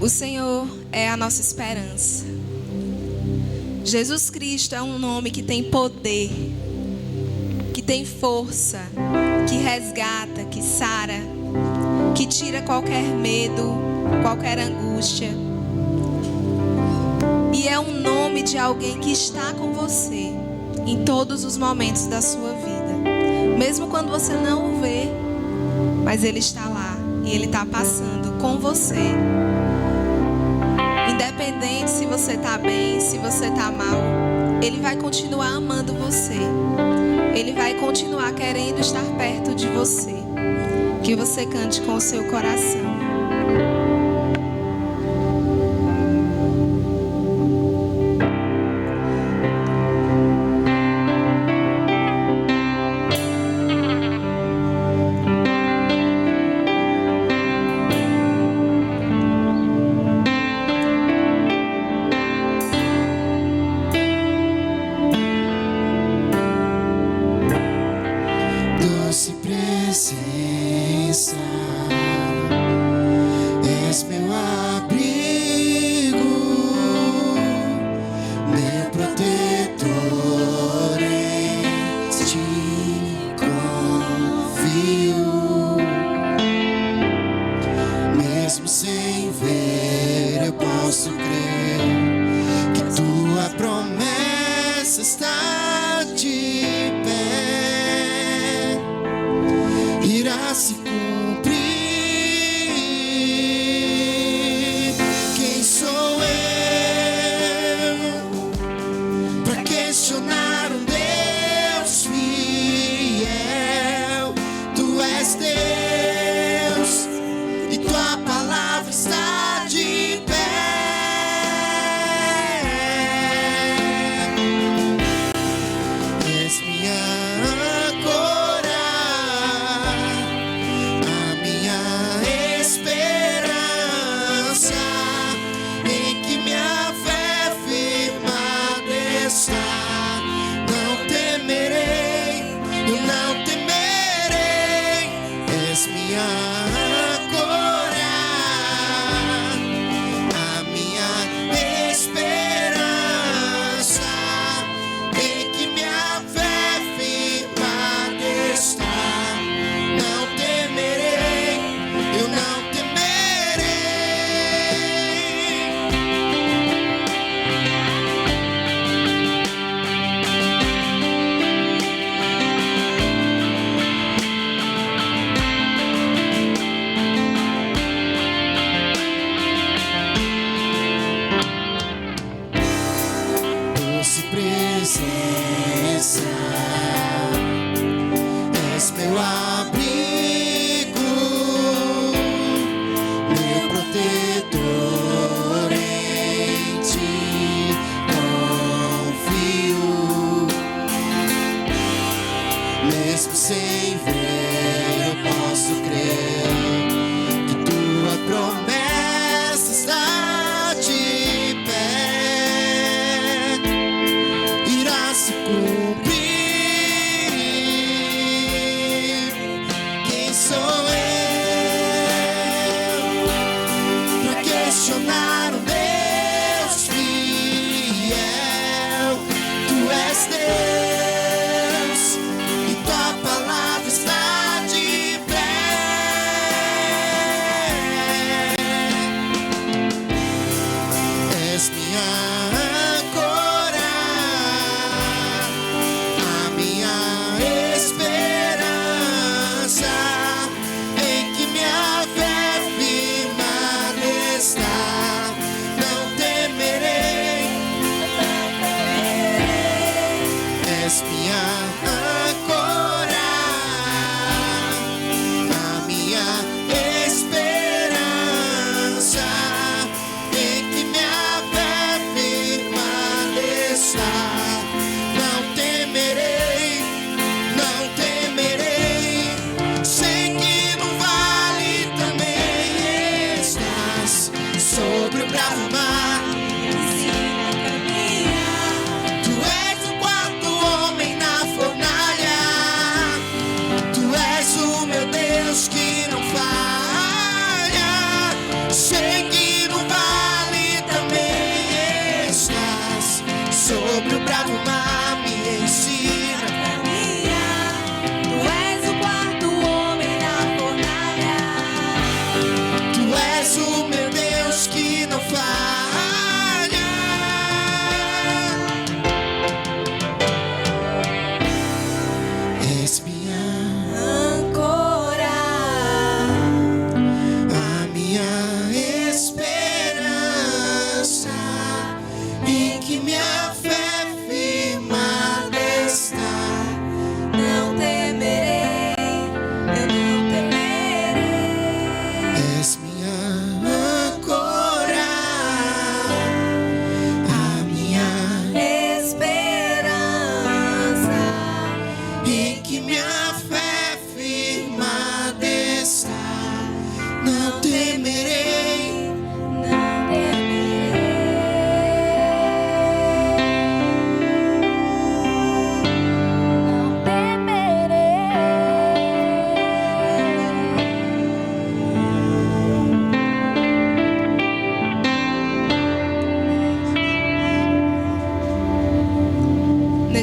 O Senhor é a nossa esperança. Jesus Cristo é um nome que tem poder, que tem força, que resgata, que sara, que tira qualquer medo, qualquer angústia. E é um nome de alguém que está com você em todos os momentos da sua vida. Mesmo quando você não o vê, mas Ele está lá e Ele está passando com você. Independente se você está bem, se você está mal, Ele vai continuar amando você. Ele vai continuar querendo estar perto de você. Que você cante com o seu coração. Está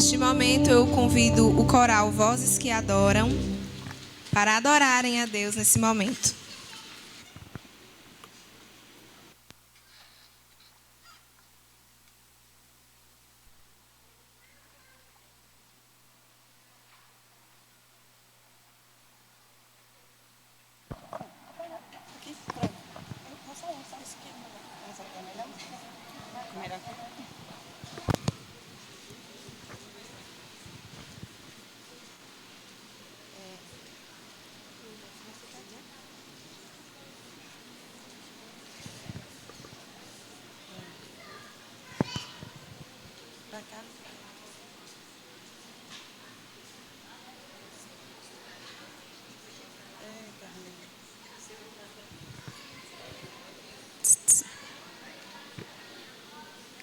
Neste momento eu convido o coral Vozes que Adoram para adorarem a Deus nesse momento.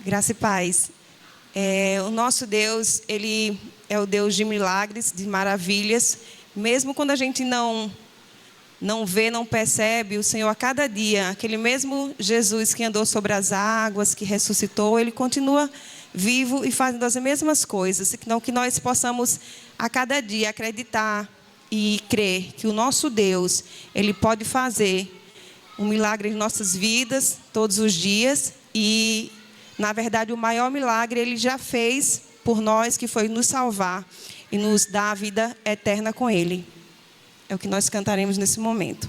Graça e paz. O nosso Deus, Ele é o Deus de milagres, de maravilhas. Mesmo quando a gente não vê, não percebe, o Senhor a cada dia, aquele mesmo Jesus que andou sobre as águas, que ressuscitou, Ele continua vivo e fazendo as mesmas coisas. Então, que nós possamos a cada dia acreditar e crer que o nosso Deus, Ele pode fazer um milagre em nossas vidas todos os dias. E, na verdade, o maior milagre Ele já fez por nós, que foi nos salvar e nos dar a vida eterna com Ele. É o que nós cantaremos nesse momento.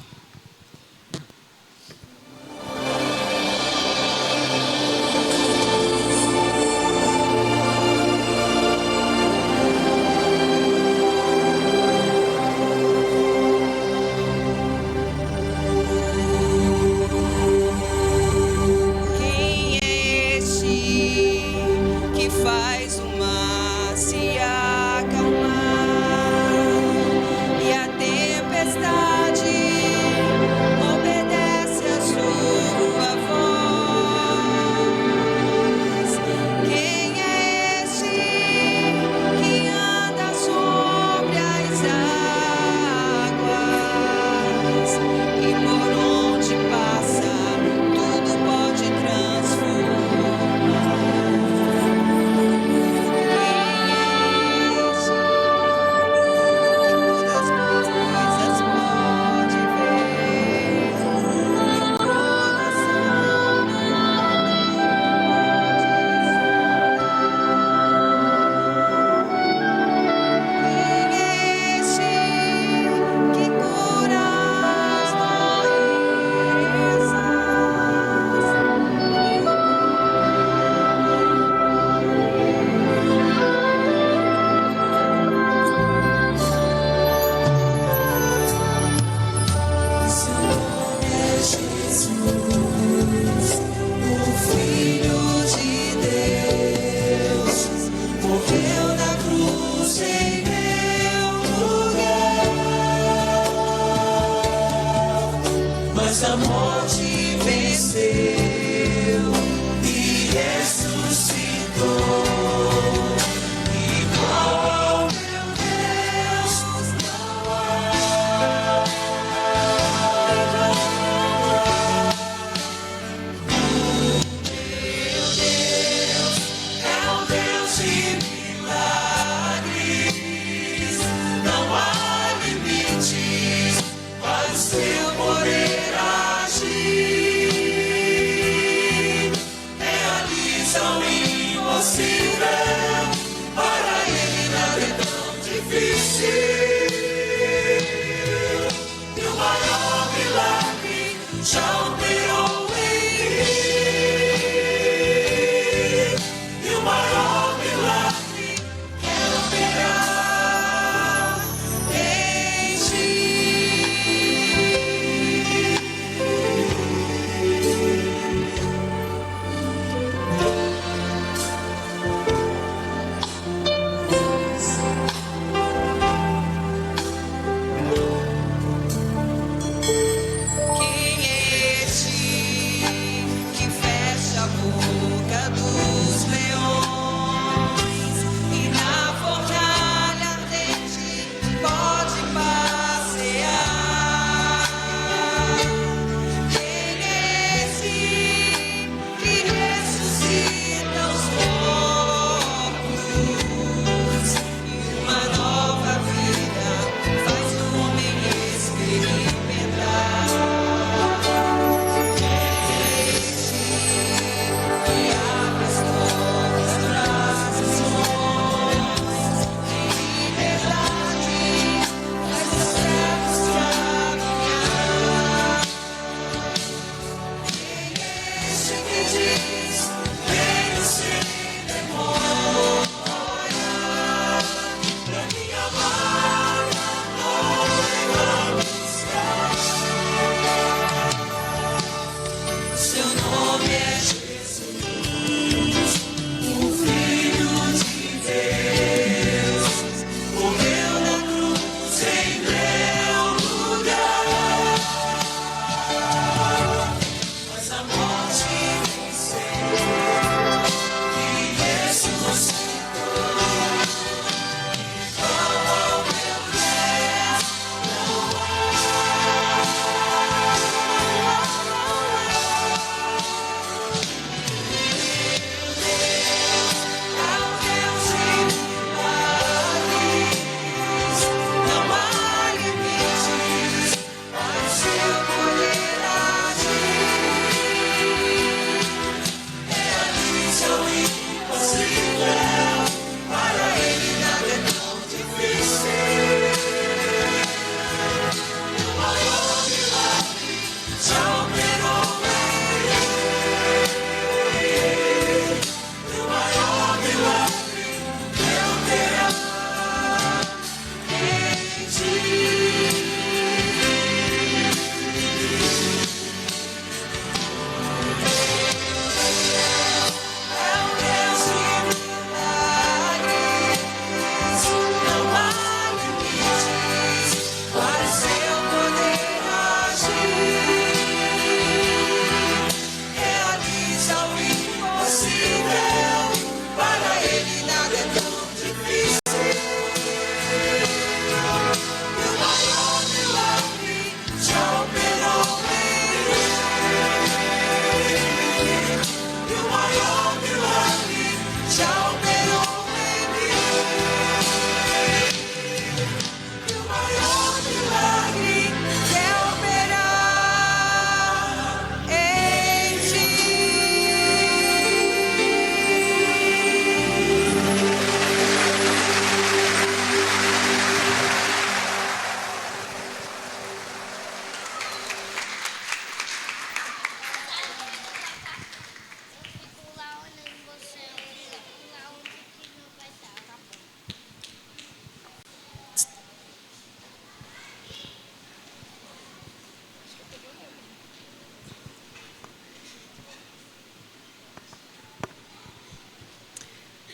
Seu poder agir.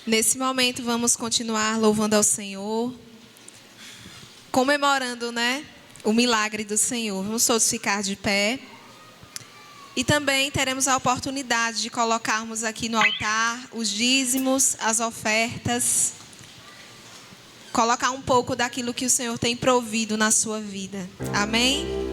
Nesse momento, vamos continuar louvando ao Senhor, comemorando, o milagre do Senhor. Vamos todos ficar de pé. E também teremos a oportunidade de colocarmos aqui no altar os dízimos, as ofertas, colocar um pouco daquilo que o Senhor tem provido na sua vida. Amém?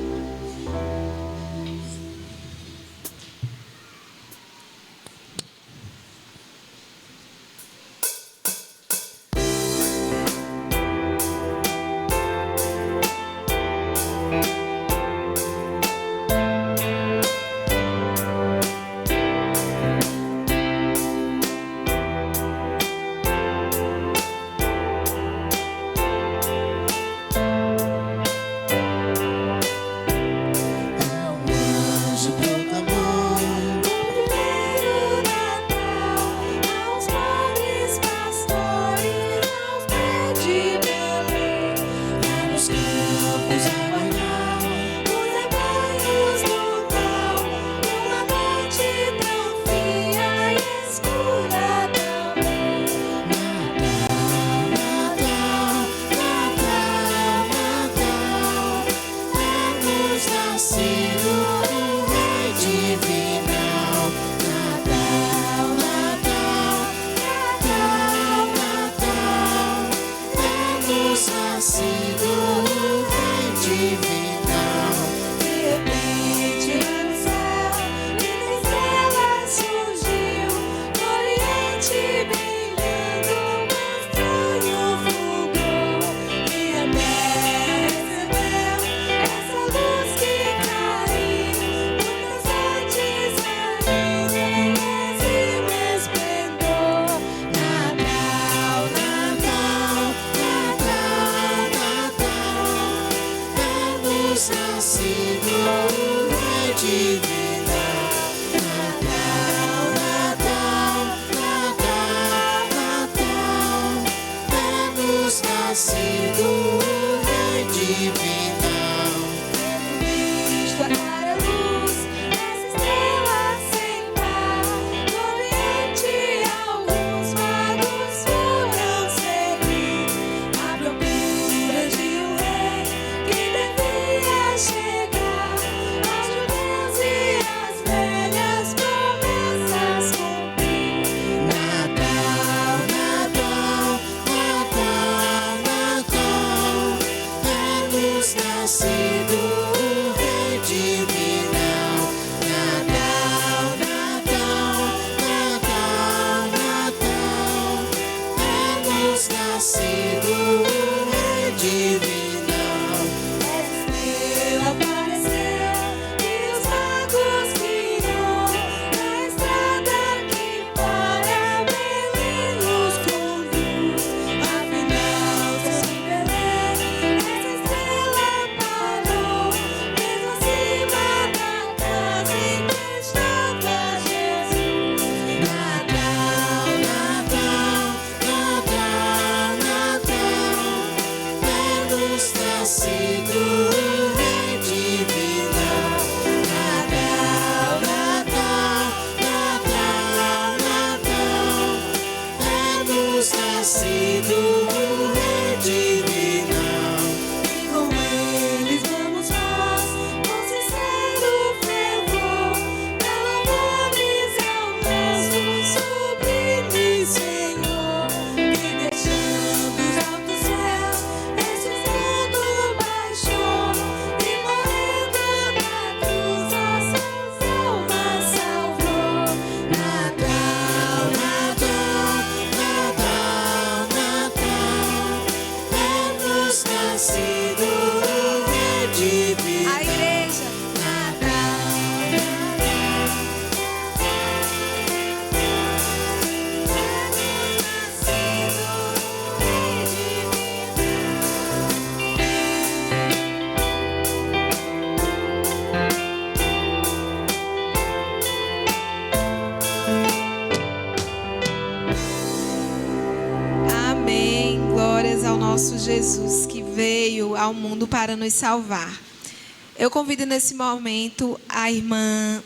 nosso Jesus que veio ao mundo para nos salvar. Eu convido nesse momento a irmã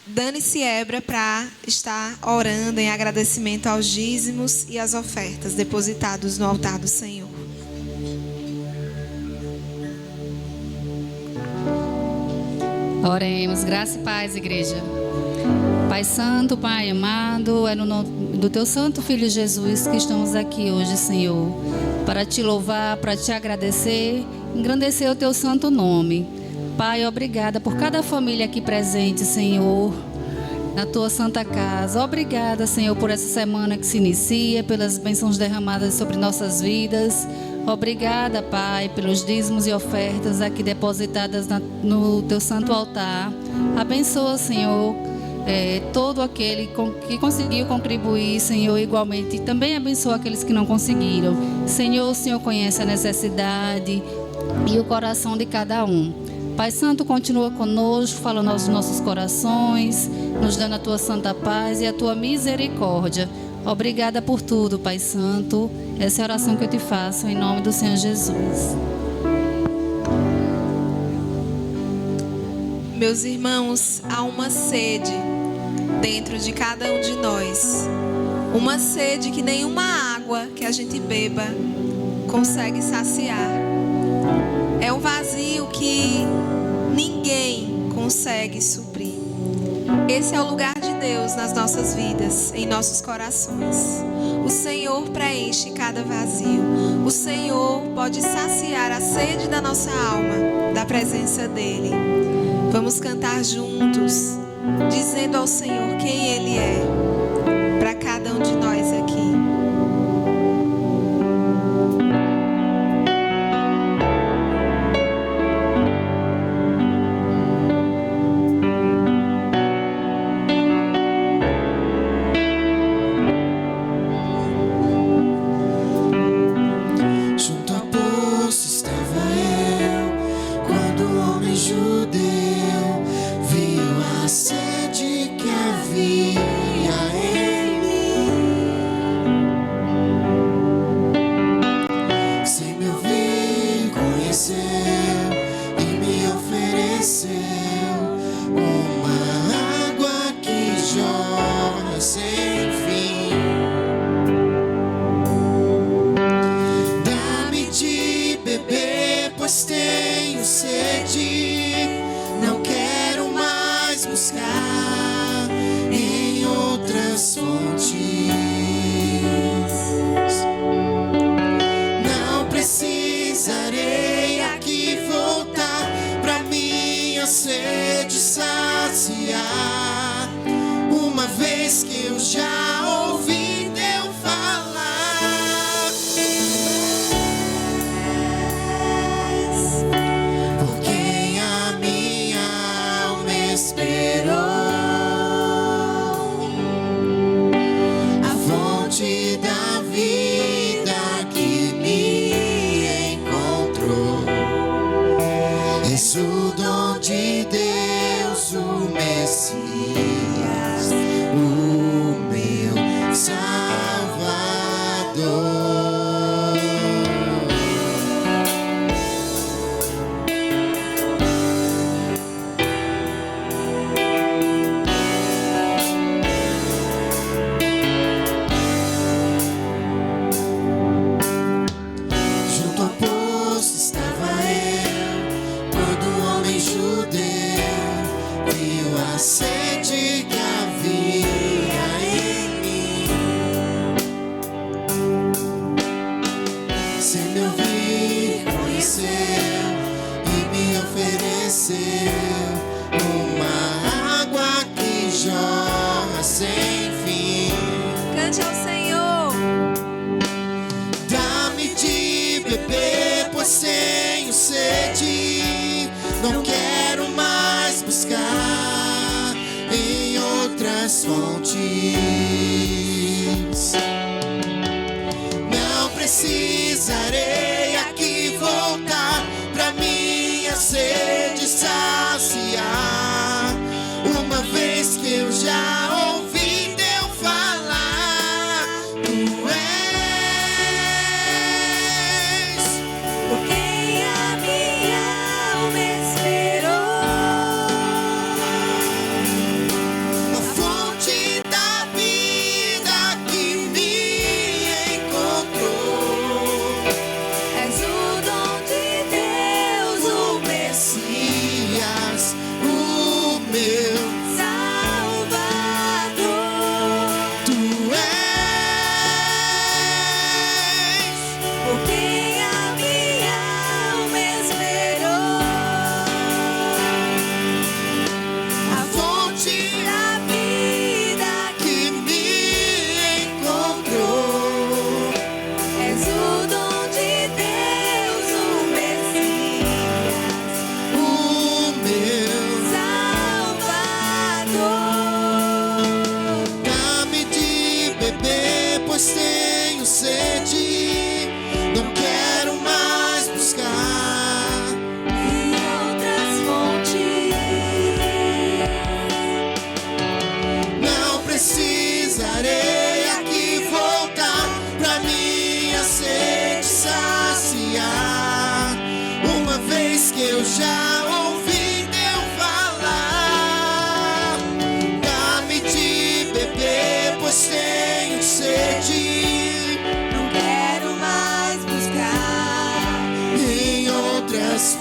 Dani Siebra para estar orando em agradecimento aos dízimos e às ofertas depositados no altar do Senhor. Oremos, graça e paz, igreja. Pai Santo, Pai amado, é no nome do Teu Santo Filho Jesus que estamos aqui hoje, Senhor, para Te louvar, para Te agradecer, engrandecer o Teu santo nome. Pai, obrigada por cada família aqui presente, Senhor, na Tua santa casa. Obrigada, Senhor, por essa semana que se inicia, pelas bênçãos derramadas sobre nossas vidas. Obrigada, Pai, pelos dízimos e ofertas aqui depositadas no Teu santo altar. Abençoa, Senhor, todo aquele que conseguiu contribuir, Senhor, igualmente. E também abençoa aqueles que não conseguiram. Senhor, o Senhor conhece a necessidade e o coração de cada um. Pai Santo, continua conosco, falando aos nossos corações, nos dando a Tua santa paz e a Tua misericórdia. Obrigada por tudo, Pai Santo. Essa é a oração que eu Te faço, em nome do Senhor Jesus. Meus irmãos, há uma sede dentro de cada um de nós. Uma sede que nenhuma água que a gente beba consegue saciar. É um vazio que ninguém consegue suprir. Esse é o lugar de Deus nas nossas vidas, em nossos corações. O Senhor preenche cada vazio. O Senhor pode saciar a sede da nossa alma, da presença dEle. Vamos cantar juntos, dizendo ao Senhor quem Ele é, para cada um de nós aqui.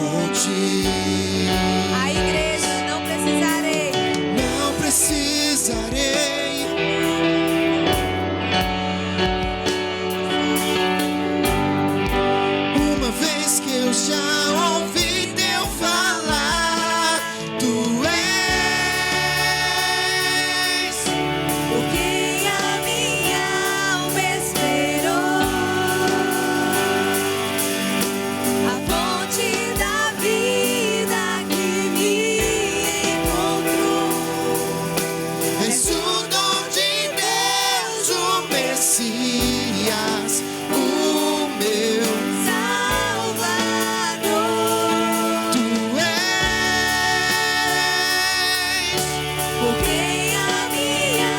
fonte. A igreja, não precisarei. Não precisarei. Uma vez que eu já ouvi teu falar, tu és Por quem a minha alma esperou, a fonte da vida que me encontrou. És o dom de Deus, o Messias, o meu Salvador, tu és. por quem a minha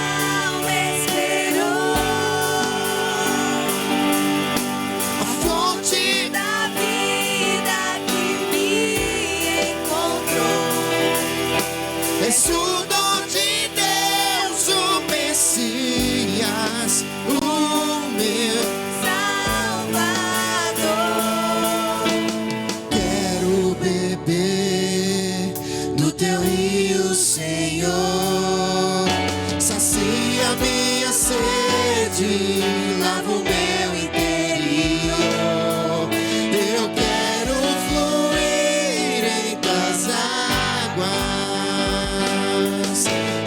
alma esperou, A fonte da vida que me encontrou. és o dom de Deus, o Messias, o meu Salvador, quero beber do teu rio, Senhor. Sacia minha sede, lava o meu interior. Eu quero fluir em tuas águas.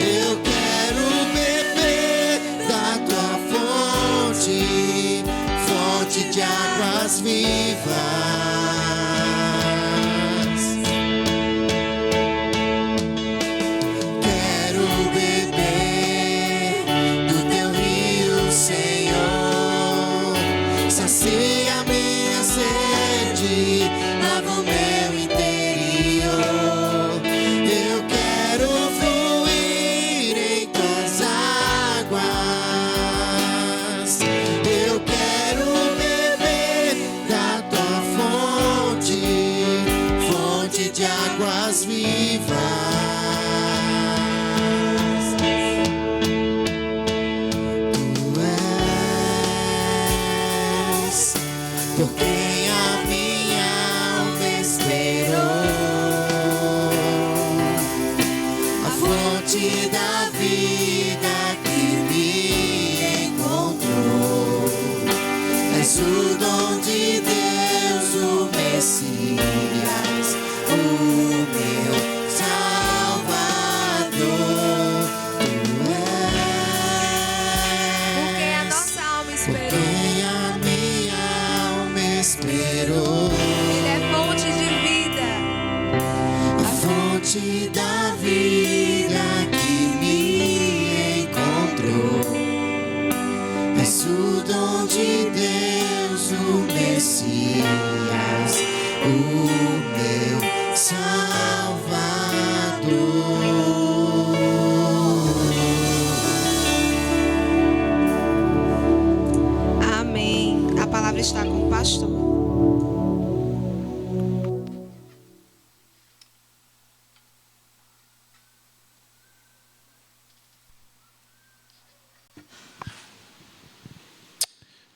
Eu quero beber da tua fonte, fonte de águas vivas. Quero beber do teu rio, Senhor. Sacia minha sede, lava o meu interior. Eu quero fluir em tuas águas. Eu quero beber da tua fonte, fonte de águas vivas. Tu és por quem a minha alma esperou, a fonte da vida que me encontrou. És o dom de Deus, o Messias, o meu Salvador. Tu porque a és nossa alma por esperou. quem a minha alma esperou. Ele é fonte de vida, A fonte da vida que me encontrou. És o dom de Deus, o Messias, o meu Salvador. amém. A palavra está com o pastor.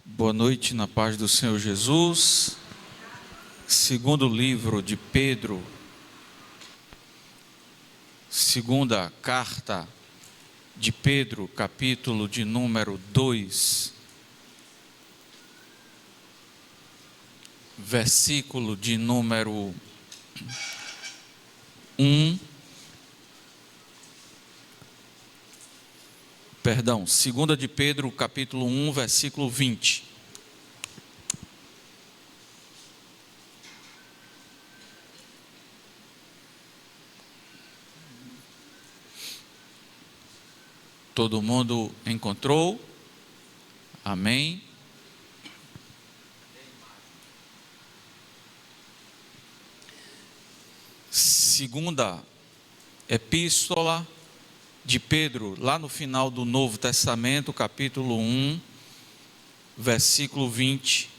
Boa noite, na paz do Senhor Jesus. Segundo livro de Pedro, segunda carta de Pedro, capítulo de número 2, versículo de número 1. Perdão, segunda de Pedro, capítulo 1, versículo 20. Todo mundo encontrou? Amém? Segunda epístola de Pedro, lá no final do Novo Testamento, capítulo 1, versículo 20.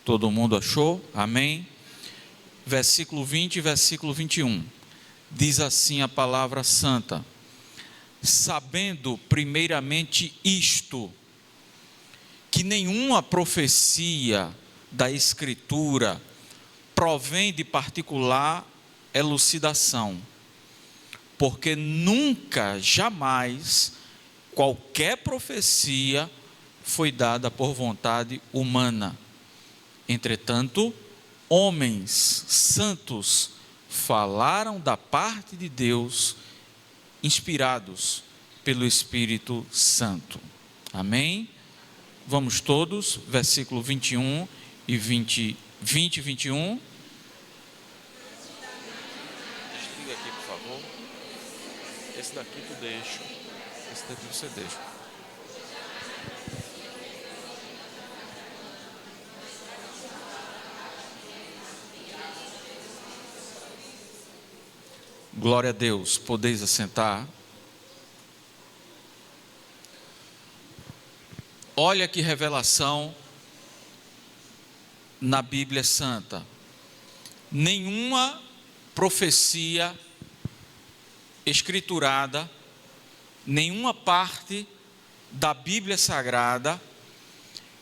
Todo mundo achou? Amém? Versículo 20 e versículo 21. Diz assim a palavra santa: sabendo primeiramente isto, que nenhuma profecia da Escritura provém de particular elucidação, porque nunca, jamais, qualquer profecia foi dada por vontade humana. Entretanto, homens santos falaram da parte de Deus, inspirados pelo Espírito Santo. Amém? Vamos todos, versículo 21 e 20 e 21. Desliga aqui, por favor. Esse daqui tu deixa. Esse daqui você deixa. Glória a Deus. Podeis assentar. Olha que revelação na Bíblia Santa. Nenhuma profecia escriturada, nenhuma parte da Bíblia Sagrada,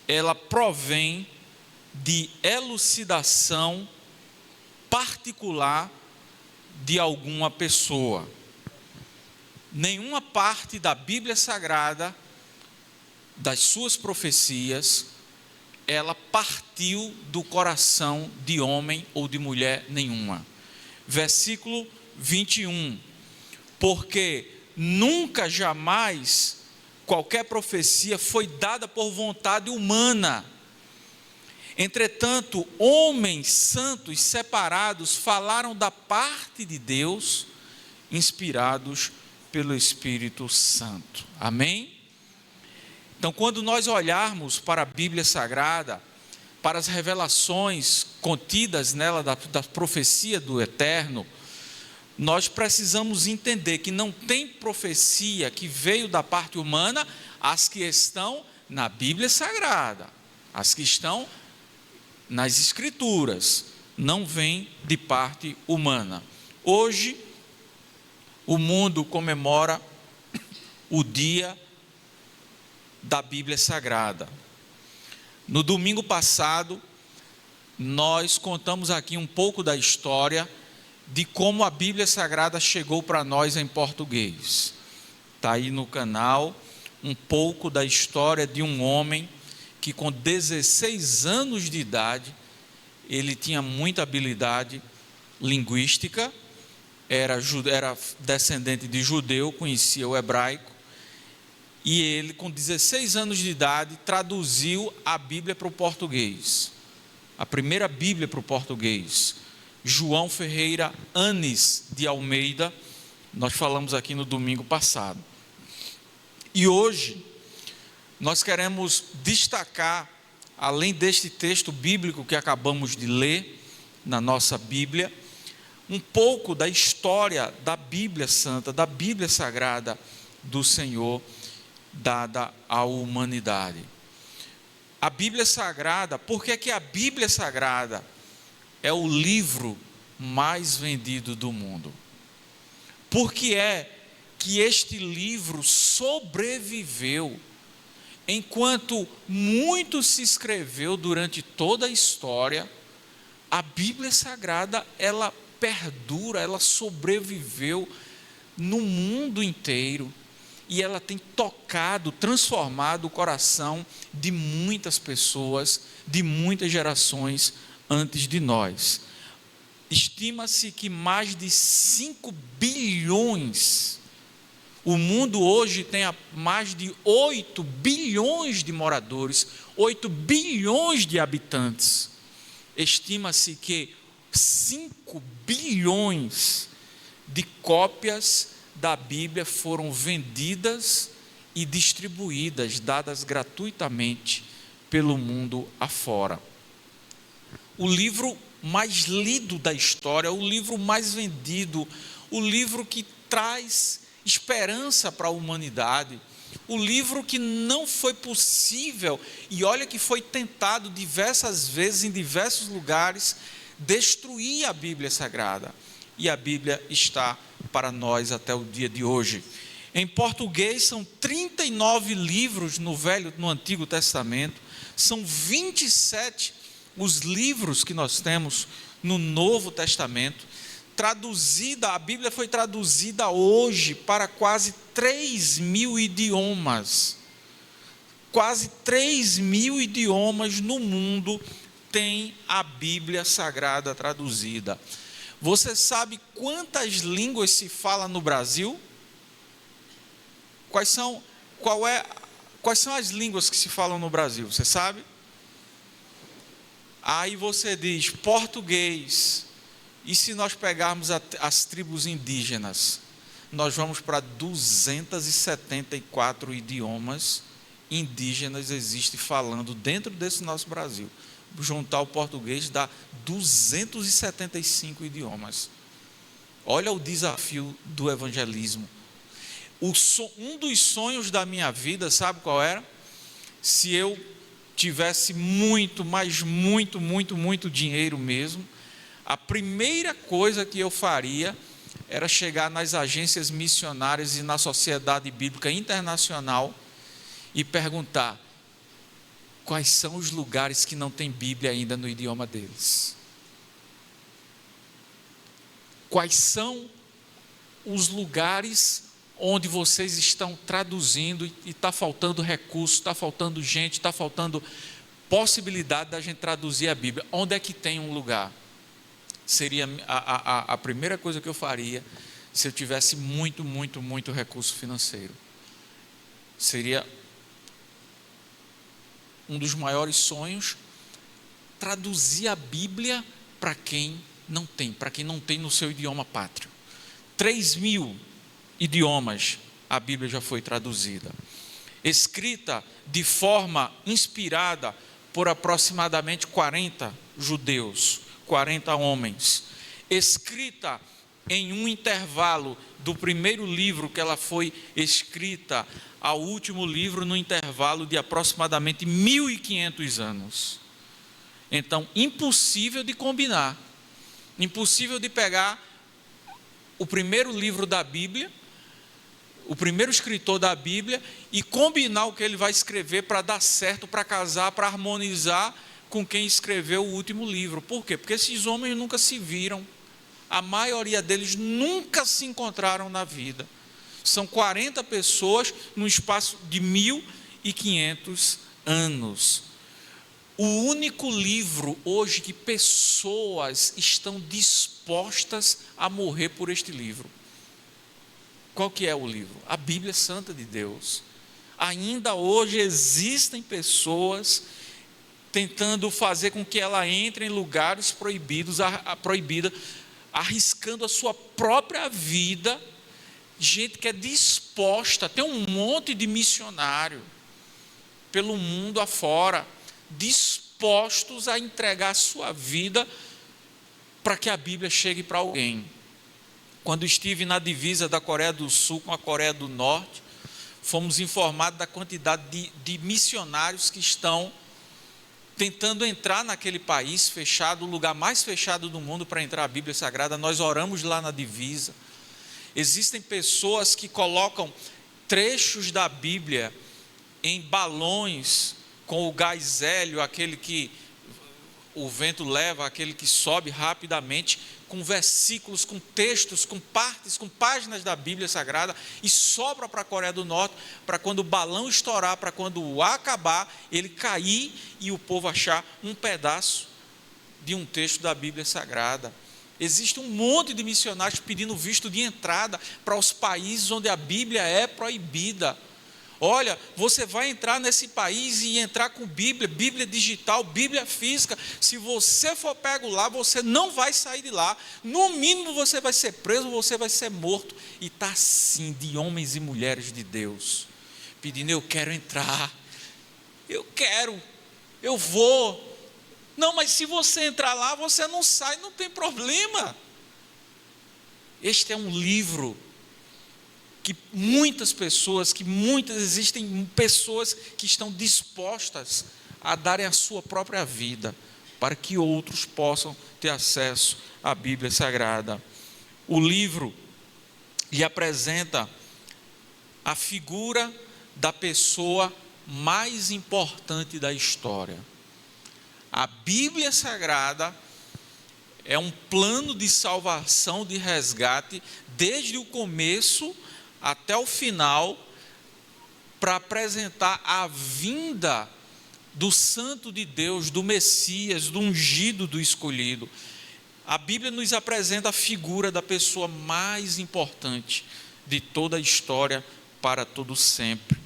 ela provém de elucidação particular de alguma pessoa. Nenhuma parte da Bíblia Sagrada, das suas profecias, ela partiu do coração de homem ou de mulher nenhuma. Versículo 21. Porque nunca, jamais, qualquer profecia foi dada por vontade humana. Entretanto, homens santos separados falaram da parte de Deus, inspirados pelo Espírito Santo. Amém? Então, quando nós olharmos para a Bíblia Sagrada, para as revelações contidas nela da profecia do Eterno, nós precisamos entender que não tem profecia que veio da parte humana, as que estão na Bíblia Sagrada, as que estão nas Escrituras, não vêm de parte humana. Hoje, o mundo comemora o dia da Bíblia Sagrada. No domingo passado, nós contamos aqui um pouco da história de como a Bíblia Sagrada chegou para nós em português. Está aí no canal um pouco da história de um homem que com 16 anos de idade, ele tinha muita habilidade linguística, era descendente de judeu, conhecia o hebraico, e ele, com 16 anos de idade, traduziu a Bíblia para o português. A primeira Bíblia para o português. João Ferreira Anes de Almeida, nós falamos aqui no domingo passado. E hoje, nós queremos destacar, além deste texto bíblico que acabamos de ler na nossa Bíblia, um pouco da história da Bíblia Santa, da Bíblia Sagrada do Senhor, dada à humanidade. A Bíblia Sagrada, por que que a Bíblia Sagrada é o livro mais vendido do mundo? Por que é que este livro sobreviveu, enquanto muito se escreveu durante toda a história? A Bíblia Sagrada, ela perdura, ela sobreviveu no mundo inteiro. E ela tem tocado, transformado o coração de muitas pessoas, de muitas gerações antes de nós. Estima-se que mais de 5 bilhões, o mundo hoje tem mais de 8 bilhões de moradores, 8 bilhões de habitantes. Estima-se que 5 bilhões de cópias da Bíblia foram vendidas e distribuídas, dadas gratuitamente pelo mundo afora. O livro mais lido da história, o livro mais vendido, o livro que traz esperança para a humanidade, o livro que não foi possível, e olha que foi tentado diversas vezes, em diversos lugares, destruir a Bíblia Sagrada. E a Bíblia está para nós até o dia de hoje. Em português são 39 livros no Antigo Testamento, são 27 os livros que nós temos no Novo Testamento. A Bíblia foi traduzida hoje para quase 3.000 idiomas. Quase 3.000 idiomas no mundo tem a Bíblia Sagrada traduzida. Você sabe quantas línguas se fala no Brasil? Quais são as línguas que se falam no Brasil? Você sabe? Aí você diz português. E se nós pegarmos as tribos indígenas, nós vamos para 274 idiomas indígenas existem falando dentro desse nosso Brasil. Juntar o português dá 275 idiomas. Olha o desafio do evangelismo. Um dos sonhos da minha vida, sabe qual era? Se eu tivesse muito, mas muito dinheiro mesmo, a primeira coisa que eu faria era chegar nas agências missionárias e na Sociedade Bíblica Internacional e perguntar quais são os lugares que não tem Bíblia ainda no idioma deles. Quais são os lugares onde vocês estão traduzindo e está faltando recurso, está faltando gente, está faltando possibilidade da gente traduzir a Bíblia. Onde é que tem um lugar? Seria a primeira coisa que eu faria se eu tivesse muito recurso financeiro. Seria um dos maiores sonhos, traduzir a Bíblia para quem não tem no seu idioma pátrio. 3.000 idiomas a Bíblia já foi traduzida, escrita de forma inspirada por aproximadamente 40 judeus, 40 homens, escrita em um intervalo do primeiro livro que ela foi escrita ao último livro, no intervalo de aproximadamente 1.500 anos. Então, impossível de combinar, impossível de pegar o primeiro livro da Bíblia, o primeiro escritor da Bíblia, e combinar o que ele vai escrever para dar certo, para casar, para harmonizar com quem escreveu o último livro. Por quê? Porque esses homens nunca se viram, a maioria deles nunca se encontraram na vida. São 40 pessoas num espaço de 1.500 anos. O único livro hoje que pessoas estão dispostas a morrer por este livro. Qual que é o livro? A Bíblia Santa de Deus. Ainda hoje existem pessoas tentando fazer com que ela entre em lugares proibidos, arriscando a sua própria vida. Gente que é disposta, tem um monte de missionário pelo mundo afora, dispostos a entregar a sua vida para que a Bíblia chegue para alguém. Quando estive na divisa da Coreia do Sul com a Coreia do Norte, fomos informados da quantidade de missionários que estão tentando entrar naquele país fechado, o lugar mais fechado do mundo para entrar a Bíblia Sagrada. Nós oramos lá na divisa. Existem pessoas que colocam trechos da Bíblia em balões com o gás hélio, aquele que o vento leva, aquele que sobe rapidamente, com versículos, com textos, com partes, com páginas da Bíblia Sagrada, e sobra para a Coreia do Norte, para quando o balão estourar, para quando o ar acabar, ele cair e o povo achar um pedaço de um texto da Bíblia Sagrada. Existe um monte de missionários pedindo visto de entrada para os países onde a Bíblia é proibida. Olha, você vai entrar nesse país e entrar com Bíblia, Bíblia digital, Bíblia física. Se você for pego lá, você não vai sair de lá. No mínimo você vai ser preso, você vai ser morto. E está assim de homens e mulheres de Deus, pedindo: eu quero entrar, eu vou. Não, mas se você entrar lá, você não sai, não tem problema. Este é um livro que existem pessoas que estão dispostas a darem a sua própria vida para que outros possam ter acesso à Bíblia Sagrada. O livro lhe apresenta a figura da pessoa mais importante da história. A Bíblia Sagrada é um plano de salvação, de resgate, desde o começo até o final, para apresentar a vinda do Santo de Deus, do Messias, do ungido, do escolhido. A Bíblia nos apresenta a figura da pessoa mais importante de toda a história para todo sempre,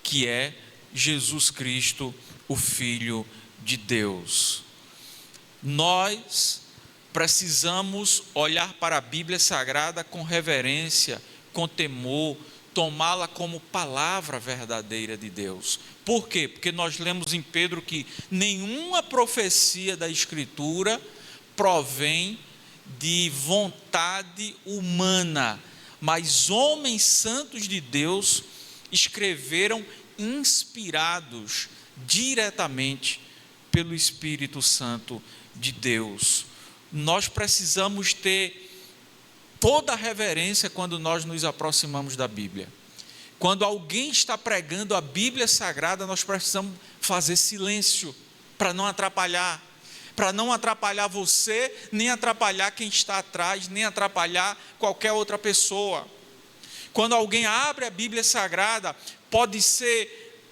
que é Jesus Cristo, o Filho de Deus. Nós precisamos olhar para a Bíblia Sagrada com reverência, com temor, tomá-la como palavra verdadeira de Deus. Por quê? Porque nós lemos em Pedro que nenhuma profecia da Escritura provém de vontade humana, mas homens santos de Deus escreveram inspirados diretamente pelo Espírito Santo de Deus. Nós precisamos ter toda a reverência quando nós nos aproximamos da Bíblia. Quando alguém está pregando a Bíblia Sagrada, nós precisamos fazer silêncio para não atrapalhar você, nem atrapalhar quem está atrás, nem atrapalhar qualquer outra pessoa. Quando alguém abre a Bíblia Sagrada, pode ser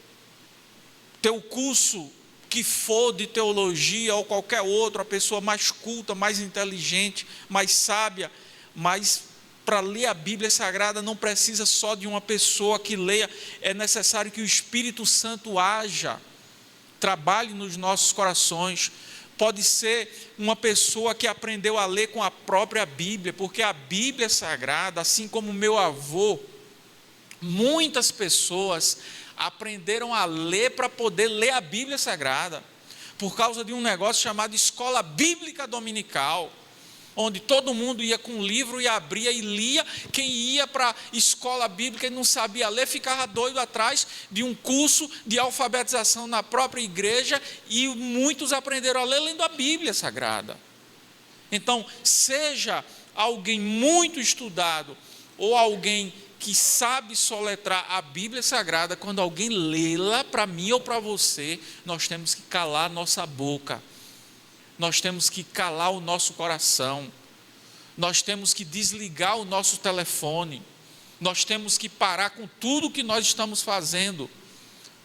teu curso que for de teologia ou qualquer outro, a pessoa mais culta, mais inteligente, mais sábia, mas para ler a Bíblia Sagrada não precisa só de uma pessoa que leia, é necessário que o Espírito Santo haja, trabalhe nos nossos corações. Pode ser uma pessoa que aprendeu a ler com a própria Bíblia, porque a Bíblia Sagrada, assim como meu avô, muitas pessoas aprenderam a ler para poder ler a Bíblia Sagrada, por causa de um negócio chamado Escola Bíblica Dominical, onde todo mundo ia com um livro e abria e lia. Quem ia para a escola bíblica e não sabia ler, ficava doido atrás de um curso de alfabetização na própria igreja, e muitos aprenderam a ler lendo a Bíblia Sagrada. Então, seja alguém muito estudado ou alguém que sabe soletrar a Bíblia Sagrada, quando alguém lê-la para mim ou para você, nós temos que calar nossa boca. Nós temos que calar o nosso coração, nós temos que desligar o nosso telefone, nós temos que parar com tudo que nós estamos fazendo,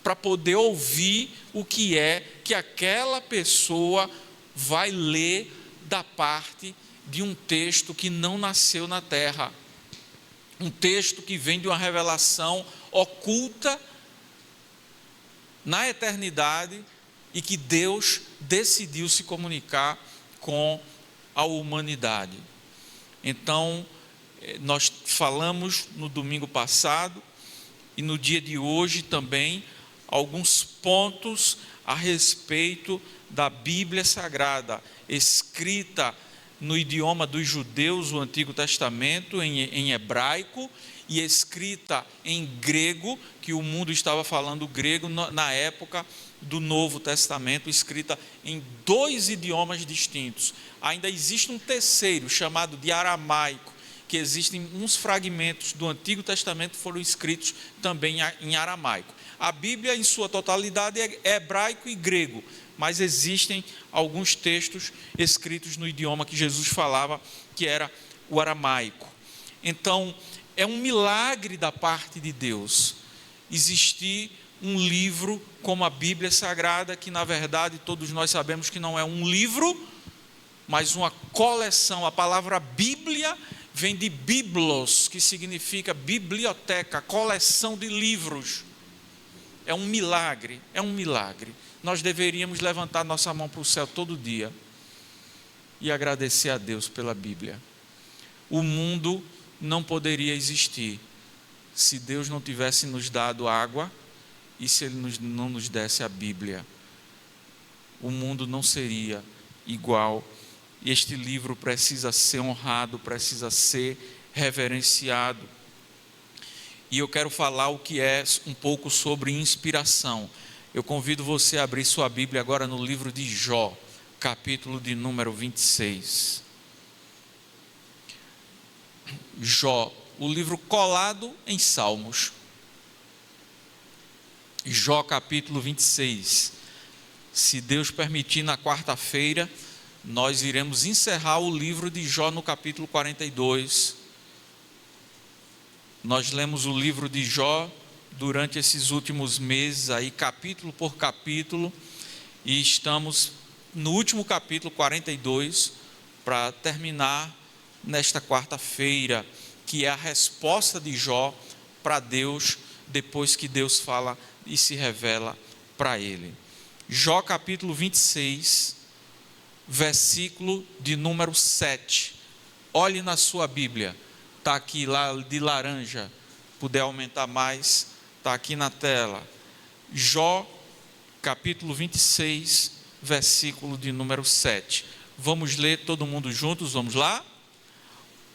para poder ouvir o que é que aquela pessoa vai ler da parte de um texto que não nasceu na terra, um texto que vem de uma revelação oculta na eternidade, e que Deus decidiu se comunicar com a humanidade. Então, nós falamos no domingo passado e no dia de hoje também alguns pontos a respeito da Bíblia Sagrada, escrita no idioma dos judeus, o Antigo Testamento, em hebraico, e escrita em grego, que o mundo estava falando grego na época do Novo Testamento, escrita em 2 idiomas distintos. Ainda existe um terceiro, chamado de aramaico, que existem uns fragmentos do Antigo Testamento que foram escritos também em aramaico. A Bíblia, em sua totalidade, é hebraico e grego, mas existem alguns textos escritos no idioma que Jesus falava, que era o aramaico. Então, é um milagre da parte de Deus existir um livro como a Bíblia Sagrada, que na verdade todos nós sabemos que não é um livro, mas uma coleção. A palavra Bíblia vem de biblos, que significa biblioteca, coleção de livros. É um milagre, é um milagre. Nós deveríamos levantar nossa mão para o céu todo dia e agradecer a Deus pela Bíblia. O mundo não poderia existir se Deus não tivesse nos dado água e se Ele não nos desse a Bíblia. O mundo não seria igual. Este livro precisa ser honrado, precisa ser reverenciado. E eu quero falar o que é um pouco sobre inspiração. Eu convido você a abrir sua Bíblia agora no livro de Jó, capítulo de número 26. Jó, o livro colado em Salmos. Jó capítulo 26. Se Deus permitir, na quarta-feira, nós iremos encerrar o livro de Jó no capítulo 42. Nós lemos o livro de Jó durante esses últimos meses, aí, capítulo por capítulo, e estamos no último capítulo 42, para terminar nesta quarta-feira, que é a resposta de Jó para Deus, depois que Deus fala e se revela para ele. Jó capítulo 26, versículo de número 7. Olhe na sua Bíblia, está aqui lá de laranja, puder aumentar mais, está aqui na tela. Jó capítulo 26, versículo de número 7. Vamos ler todo mundo juntos, vamos lá?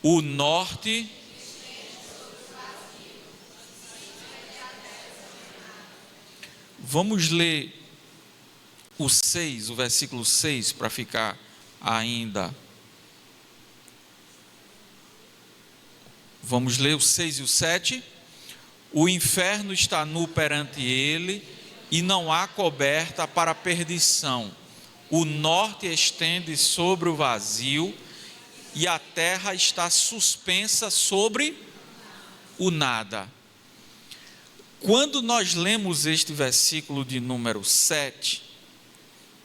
O norte... Vamos ler o 6, o versículo 6, para ficar ainda. Vamos ler o 6 e o 7. O inferno está nu perante ele, e não há coberta para a perdição. O norte estende sobre o vazio, e a terra está suspensa sobre o nada. Quando nós lemos este versículo de número 7,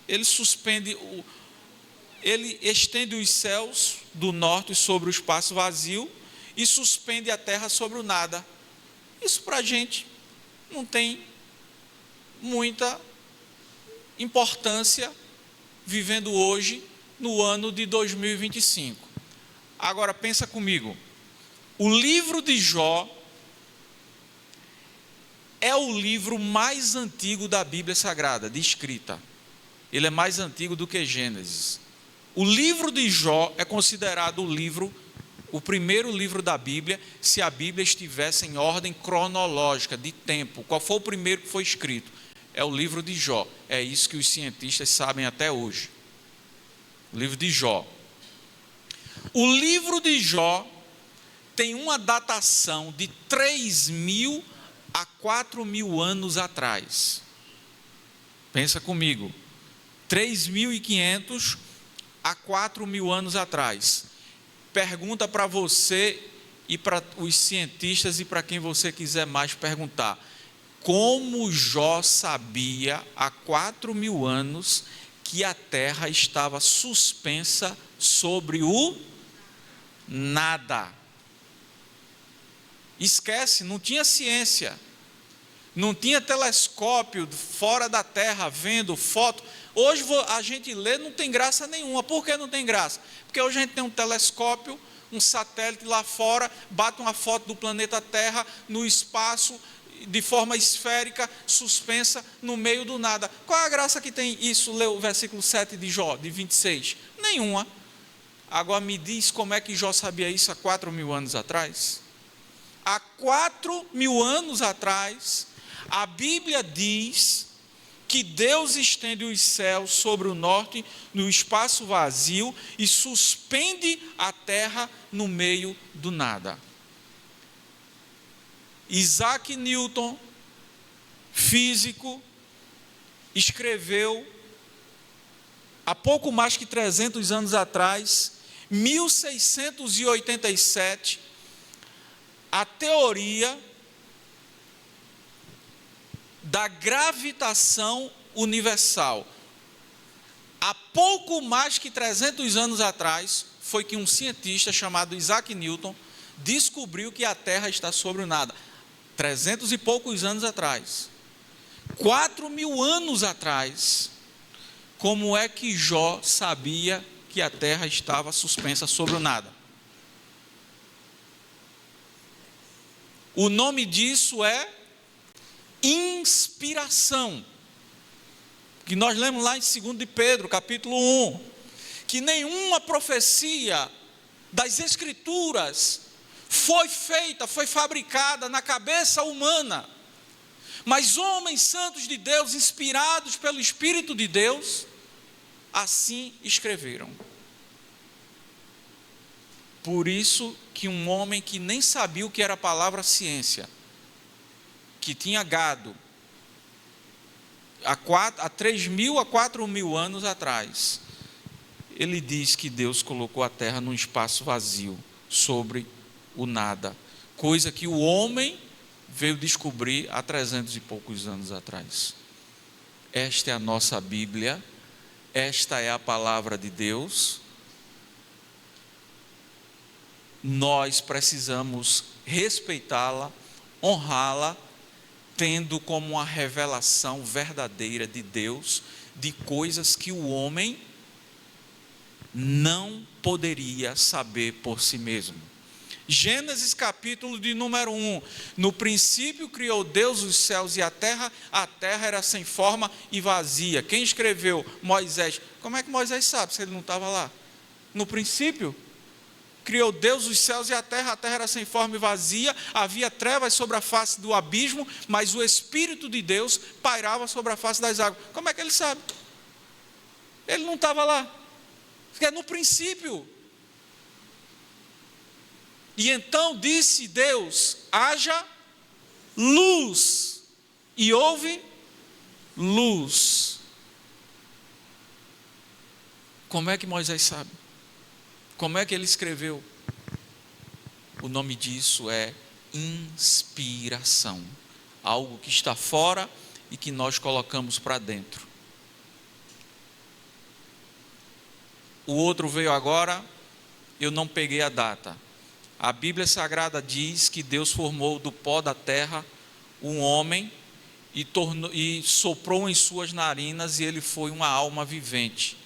ele estende os céus do norte sobre o espaço vazio e suspende a terra sobre o nada. Isso para a gente não tem muita importância vivendo hoje no ano de 2025. Agora pensa comigo, o livro de Jó é o livro mais antigo da Bíblia Sagrada, de escrita. Ele é mais antigo do que Gênesis. O livro de Jó é considerado o primeiro livro da Bíblia, se a Bíblia estivesse em ordem cronológica, de tempo. Qual foi o primeiro que foi escrito? É o livro de Jó. É isso que os cientistas sabem até hoje. O livro de Jó. O livro de Jó tem uma datação de 3.000 a 4.000 anos atrás. Pensa comigo. 3.500 a 4.000 anos atrás. Pergunta para você e para os cientistas e para quem você quiser mais perguntar. Como Jó sabia há 4.000 anos que a terra estava suspensa sobre o nada? Esquece, não tinha ciência, não tinha telescópio fora da terra vendo foto. Hoje a gente lê, não tem graça nenhuma. Por que não tem graça? Porque hoje a gente tem um telescópio, um satélite lá fora, bate uma foto do planeta Terra no espaço, de forma esférica, suspensa no meio do nada. Qual é a graça que tem isso? Lê o versículo 7 de Jó, de 26. Nenhuma. Agora me diz como é que Jó sabia isso há 4.000 anos atrás? Há 4.000 anos atrás, a Bíblia diz que Deus estende os céus sobre o norte, no espaço vazio, e suspende a terra no meio do nada. Isaac Newton, físico, escreveu, há pouco mais que 300 anos atrás, 1687, a teoria da gravitação universal. Há pouco mais que 300 anos atrás, foi que um cientista chamado Isaac Newton descobriu que a Terra está sobre o nada. 300 e poucos anos atrás. 4.000 anos atrás, como é que Jó sabia que a Terra estava suspensa sobre o nada? O nome disso é inspiração, que nós lemos lá em 2 de Pedro, capítulo 1, que nenhuma profecia das Escrituras foi feita, foi fabricada na cabeça humana, mas homens santos de Deus, inspirados pelo Espírito de Deus, assim escreveram. Por isso que um homem que nem sabia o que era a palavra ciência, que tinha gado, há 3.000 a 4.000 anos atrás, ele diz que Deus colocou a terra num espaço vazio, sobre o nada, coisa que o homem veio descobrir há 300 e poucos anos atrás. Esta é a nossa Bíblia, esta é a palavra de Deus. Nós precisamos respeitá-la, honrá-la, tendo como uma revelação verdadeira de Deus, de coisas que o homem não poderia saber por si mesmo. Gênesis capítulo de número 1. No princípio criou Deus os céus e a terra era sem forma e vazia. Quem escreveu? Moisés. Como é que Moisés sabe se ele não estava lá? No princípio criou Deus os céus e a terra era sem forma e vazia, havia trevas sobre a face do abismo, mas o Espírito de Deus pairava sobre a face das águas. Como é que ele sabe? Ele não estava lá. Porque é no princípio. E então disse Deus: haja luz, e houve luz. Como é que Moisés sabe? Como é que ele escreveu? O nome disso é inspiração. Algo que está fora e que nós colocamos para dentro. O outro veio agora, eu não peguei a data. A Bíblia Sagrada diz que Deus formou do pó da terra um homem e soprou em suas narinas e ele foi uma alma vivente.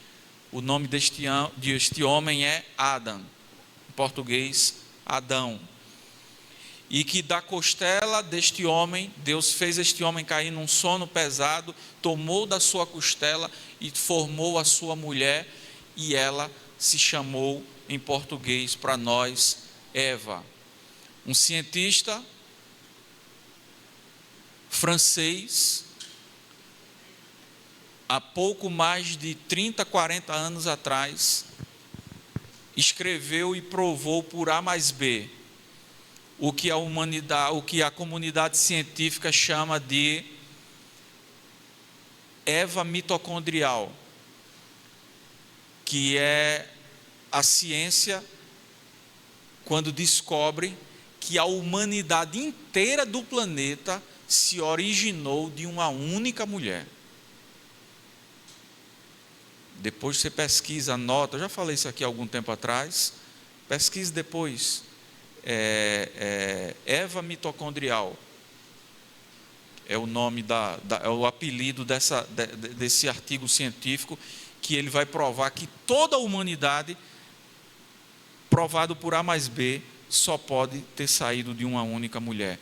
O nome deste homem é Adão, em português, Adão. E que da costela deste homem, Deus fez este homem cair num sono pesado, tomou da sua costela e formou a sua mulher, e ela se chamou, em português, para nós, Eva. Um cientista francês, há pouco mais de 30, 40 anos atrás, escreveu e provou por A mais B o que a comunidade científica chama de Eva mitocondrial, que é a ciência quando descobre que a humanidade inteira do planeta se originou de uma única mulher. Depois você pesquisa, anota, eu já falei isso aqui há algum tempo atrás, pesquise depois, Eva mitocondrial, é o nome, é o apelido desse artigo científico, que ele vai provar que toda a humanidade, provado por A mais B, só pode ter saído de uma única mulher.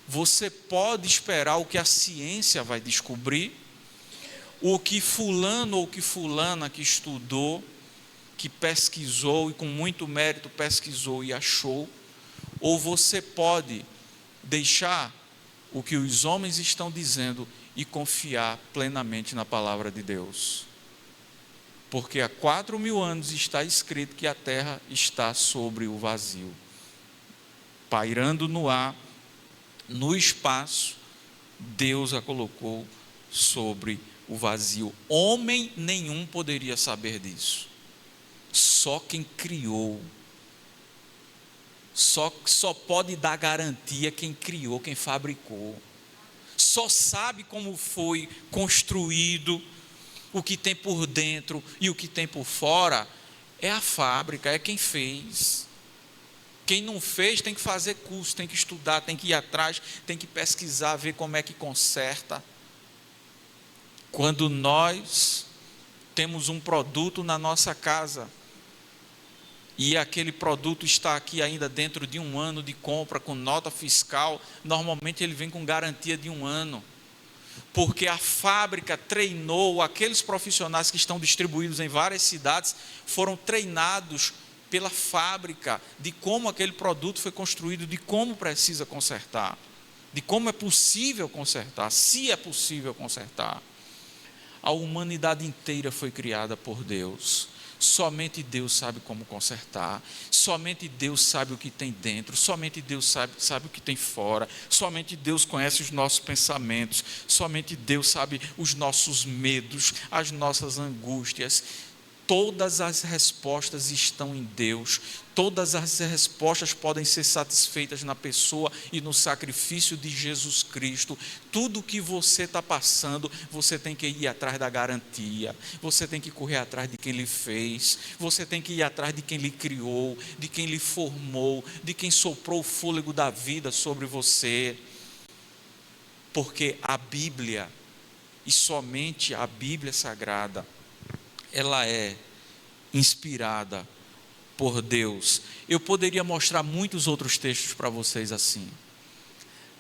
Você pode esperar o que a ciência vai descobrir, o que fulano ou que fulana que estudou, que pesquisou e com muito mérito pesquisou e achou, ou você pode deixar o que os homens estão dizendo e confiar plenamente na palavra de Deus. Porque há 4.000 anos está escrito que a terra está sobre o vazio, pairando no ar, no espaço, Deus a colocou sobre o vazio. Homem nenhum poderia saber disso. Só quem criou. Só pode dar garantia quem criou, quem fabricou. Só sabe como foi construído, o que tem por dentro e o que tem por fora. É a fábrica, é quem fez. Quem não fez tem que fazer curso, tem que estudar, tem que ir atrás, tem que pesquisar, ver como é que conserta. Quando nós temos um produto na nossa casa e aquele produto está aqui ainda dentro de 1 ano de compra, com nota fiscal, normalmente ele vem com garantia de 1 ano. Porque a fábrica treinou, aqueles profissionais que estão distribuídos em várias cidades, foram treinados pela fábrica, de como aquele produto foi construído, de como precisa consertar, de como é possível consertar, se é possível consertar. A humanidade inteira foi criada por Deus. Somente Deus sabe como consertar, somente Deus sabe o que tem dentro, somente Deus sabe o que tem fora, somente Deus conhece os nossos pensamentos, somente Deus sabe os nossos medos, as nossas angústias. Todas as respostas estão em Deus, todas as respostas podem ser satisfeitas na pessoa e no sacrifício de Jesus Cristo. Tudo que você está passando, você tem que ir atrás da garantia, você tem que correr atrás de quem lhe fez, você tem que ir atrás de quem lhe criou, de quem lhe formou, de quem soprou o fôlego da vida sobre você. Porque a Bíblia, e somente a Bíblia Sagrada, ela é inspirada por Deus. Eu poderia mostrar muitos outros textos para vocês assim,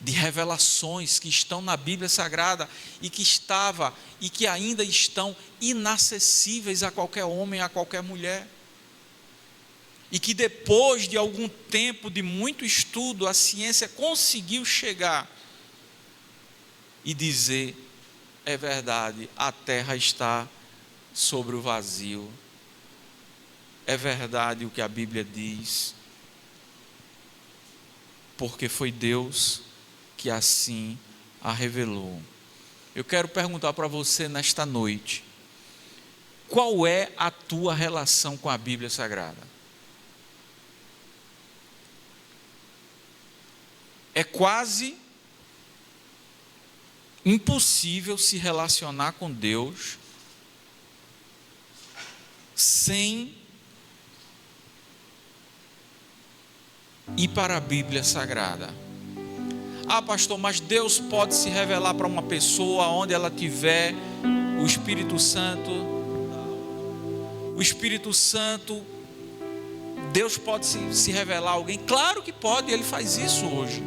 de revelações que estão na Bíblia Sagrada e que ainda estão inacessíveis a qualquer homem, a qualquer mulher. E que depois de algum tempo de muito estudo, a ciência conseguiu chegar e dizer: é verdade, a terra está sobre o vazio. É verdade o que a Bíblia diz, porque foi Deus que assim a revelou. Eu quero perguntar para você nesta noite: qual é a tua relação com a Bíblia Sagrada? É quase impossível se relacionar com Deus sem ir para a Bíblia Sagrada. Ah, pastor, mas Deus pode se revelar para uma pessoa onde ela tiver o Espírito Santo. O Espírito Santo, Deus pode se revelar a alguém? Claro que pode, Ele faz isso hoje.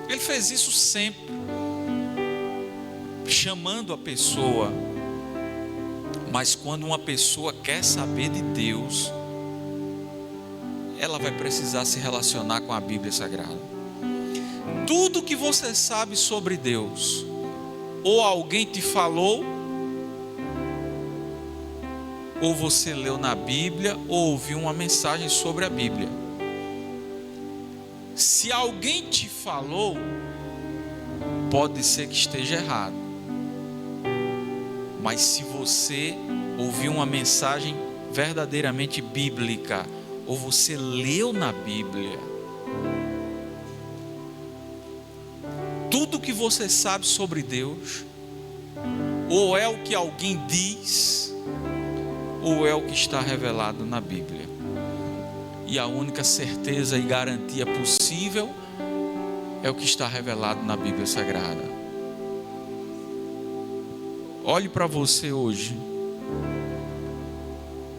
Ele fez isso sempre, chamando a pessoa. Mas quando uma pessoa quer saber de Deus, ela vai precisar se relacionar com a Bíblia Sagrada. Tudo que você sabe sobre Deus, ou alguém te falou, ou você leu na Bíblia, ou ouviu uma mensagem sobre a Bíblia. Se alguém te falou, pode ser que esteja errado. Mas se você ouviu uma mensagem verdadeiramente bíblica, ou você leu na Bíblia, tudo que você sabe sobre Deus, ou é o que alguém diz, ou é o que está revelado na Bíblia. E a única certeza e garantia possível é o que está revelado na Bíblia Sagrada. Olhe para você hoje.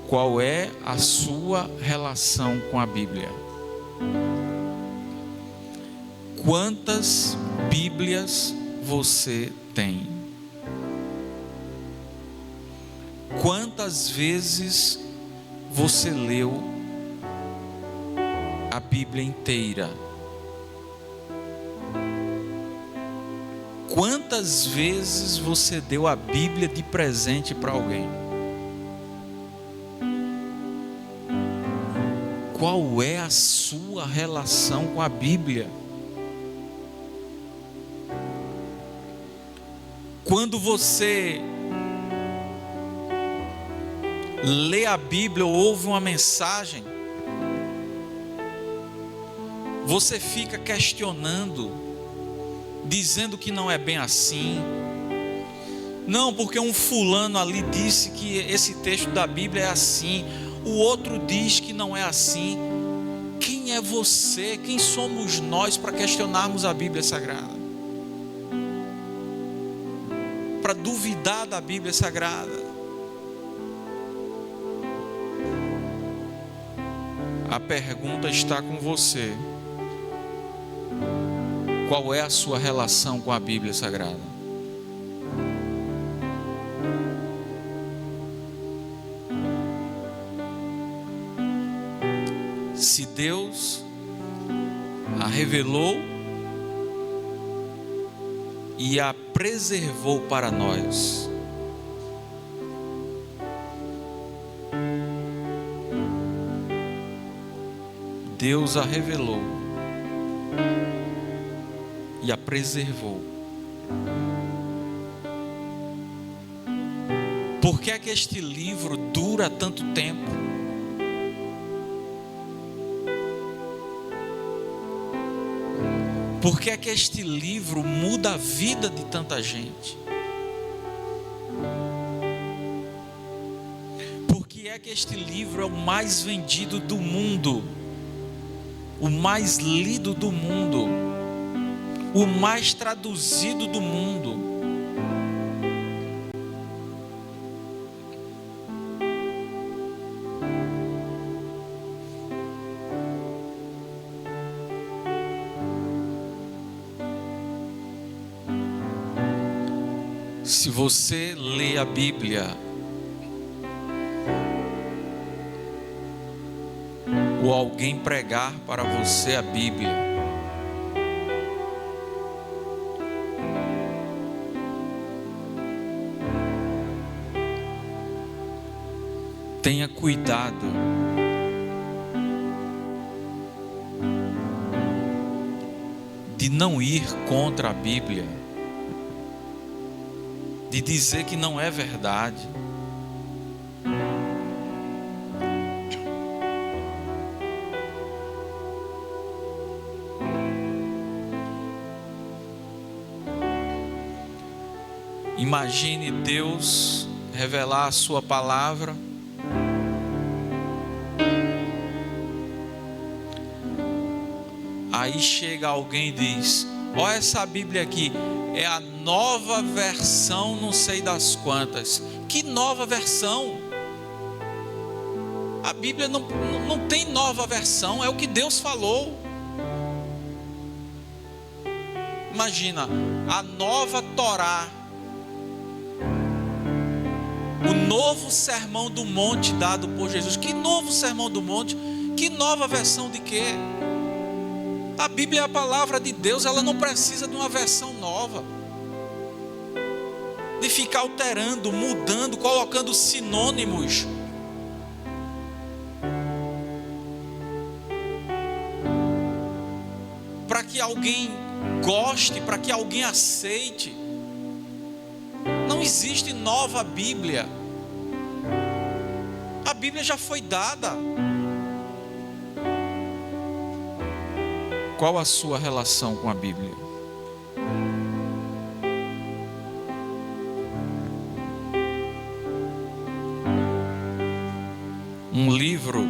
Qual é a sua relação com a Bíblia? Quantas Bíblias você tem? Quantas vezes você leu a Bíblia inteira? Quantas vezes você deu a Bíblia de presente para alguém? Qual é a sua relação com a Bíblia? Quando você lê a Bíblia ou ouve uma mensagem, você fica questionando, dizendo que não é bem assim. Não, porque um fulano ali disse que esse texto da Bíblia é assim, o outro diz que não é assim. Quem é você? Quem somos nós para questionarmos a Bíblia Sagrada? Para duvidar da Bíblia Sagrada? A pergunta está com você. Qual é a sua relação com a Bíblia Sagrada? Se Deus a revelou e a preservou para nós, Deus a revelou e a preservou. Por que é que este livro dura tanto tempo? Por que é que este livro muda a vida de tanta gente? Por que é que este livro é o mais vendido do mundo? O mais lido do mundo? O mais traduzido do mundo? Se você lê a Bíblia, ou alguém pregar para você a Bíblia, tenha cuidado de não ir contra a Bíblia, de dizer que não é verdade. Imagine Deus revelar a sua palavra aí chega alguém e diz: olha essa Bíblia aqui, é a nova versão não sei das quantas. Que nova versão? A Bíblia não tem nova versão, é o que Deus falou. Imagina, a nova Torá, o novo sermão do monte dado por Jesus. Que novo sermão do monte? Que nova versão de quê? A Bíblia é a palavra de Deus, ela não precisa de uma versão nova, de ficar alterando, mudando, colocando sinônimos. Para que alguém goste, para que alguém aceite. Não existe nova Bíblia. A Bíblia já foi dada. Qual a sua relação com a Bíblia? Um livro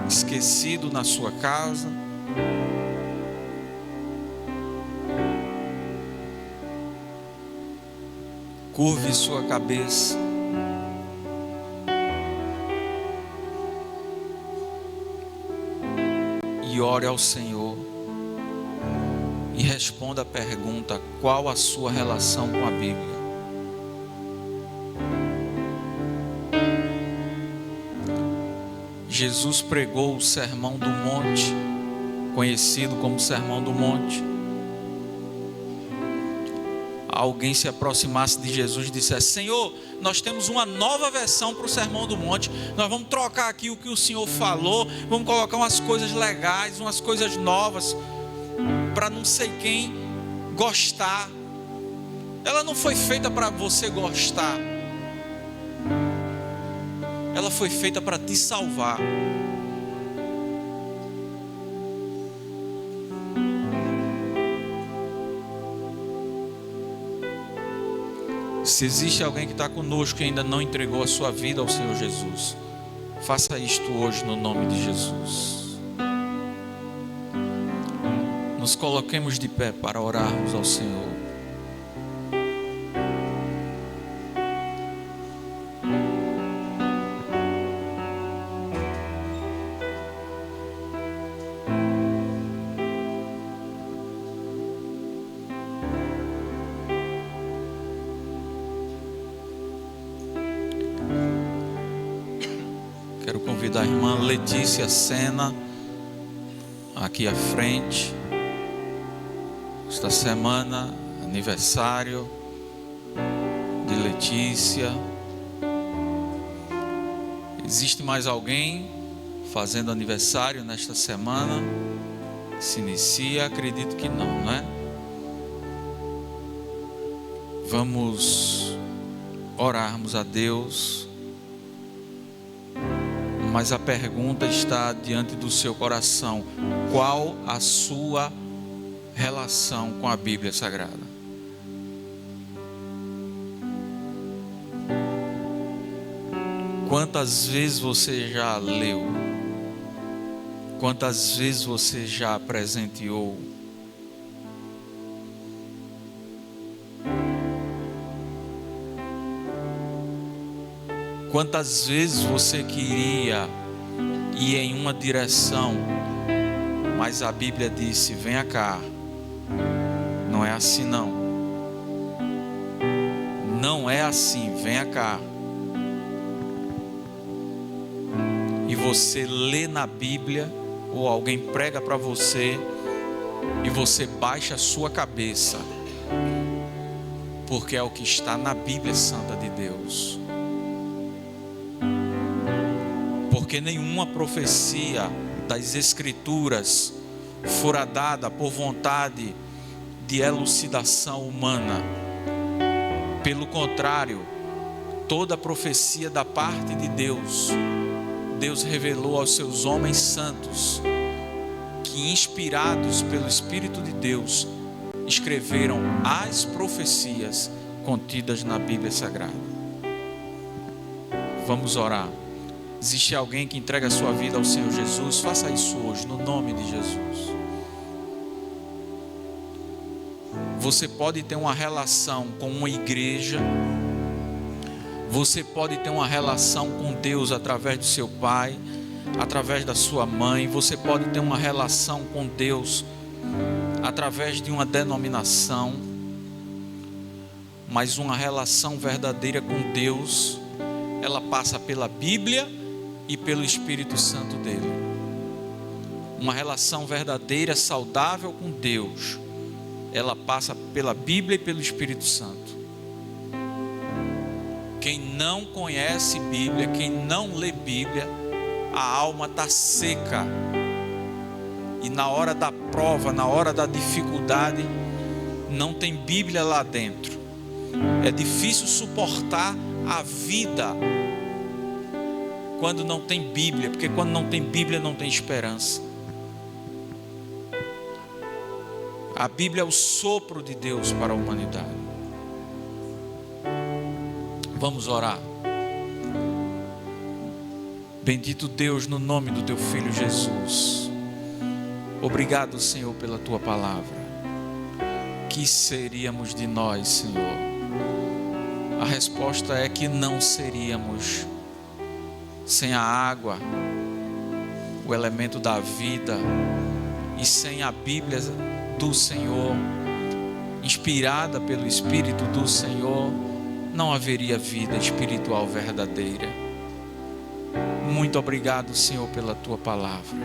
esquecido na sua casa? Curve sua cabeça. E ore ao Senhor. E responda a pergunta: qual a sua relação com a Bíblia? Jesus pregou o Sermão do Monte, conhecido como Sermão do Monte. Alguém se aproximasse de Jesus e dissesse: Senhor, nós temos uma nova versão para o Sermão do Monte, nós vamos trocar aqui o que o Senhor falou, vamos colocar umas coisas legais, umas coisas novas, para não sei quem gostar. Ela não foi feita para você gostar, ela foi feita para te salvar. Se existe alguém que está conosco e ainda não entregou a sua vida ao Senhor Jesus, faça isto hoje no nome de Jesus. Nos coloquemos de pé para orarmos ao Senhor. Quero convidar a irmã Letícia Sena aqui à frente. Esta semana, aniversário de Letícia. Existe mais alguém? fazendo aniversário nesta semana? Se inicia? Acredito que não, né? Vamos orarmos a Deus, mas a pergunta está diante do seu coração: qual a sua relação com a Bíblia Sagrada? Quantas vezes você já leu? Quantas vezes você já presenteou? Quantas vezes você queria ir em uma direção, mas a Bíblia disse: venha cá, não é assim não. Não é assim, venha cá. E você lê na Bíblia, ou alguém prega para você, e você baixa a sua cabeça, porque é o que está na Bíblia Santa de Deus. Porque nenhuma profecia das Escrituras fora dada por vontade de elucidação humana. Pelo contrário, toda profecia da parte de Deus, Deus revelou aos seus homens santos, que inspirados pelo Espírito de Deus, escreveram as profecias contidas na Bíblia Sagrada. Vamos orar. Existe alguém que entrega a sua vida ao Senhor Jesus? Faça isso hoje, no nome de Jesus. Você pode ter uma relação com uma igreja, você pode ter uma relação com Deus através do seu pai, através da sua mãe, você pode ter uma relação com Deus através de uma denominação, mas uma relação verdadeira com Deus, ela passa pela Bíblia e pelo Espírito Santo dele. Uma relação verdadeira, saudável com Deus, ela passa pela Bíblia e pelo Espírito Santo. Quem não conhece Bíblia, quem não lê Bíblia, a alma está seca. E na hora da prova, na hora da dificuldade, não tem Bíblia lá dentro. É difícil suportar a vida quando não tem Bíblia, porque quando não tem Bíblia não tem esperança. A Bíblia é o sopro de Deus para a humanidade. Vamos orar. Bendito Deus, no nome do teu Filho Jesus. Obrigado, Senhor, pela tua palavra. Que seríamos de nós, Senhor? A resposta é que não seríamos. Sem a água, o elemento da vida, e sem a Bíblia do Senhor, inspirada pelo Espírito do Senhor, não haveria vida espiritual verdadeira. Muito obrigado, Senhor, pela tua palavra.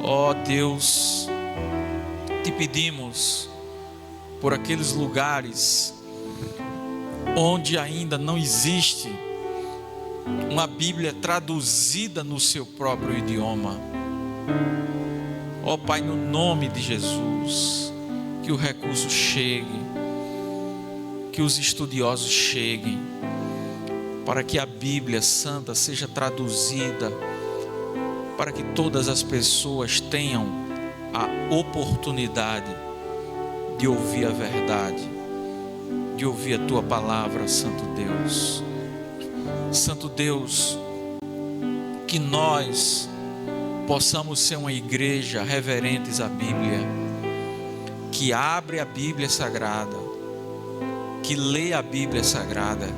Ó Deus, te pedimos por aqueles lugares onde ainda não existe uma Bíblia traduzida no seu próprio idioma. Ó Pai, no nome de Jesus, que o recurso chegue, que os estudiosos cheguem, para que a Bíblia Santa seja traduzida, para que todas as pessoas tenham a oportunidade de ouvir a verdade, de ouvir a tua palavra, Santo Deus. Santo Deus, que nós possamos ser uma igreja reverentes à Bíblia, que abre a Bíblia Sagrada, que lê a Bíblia Sagrada,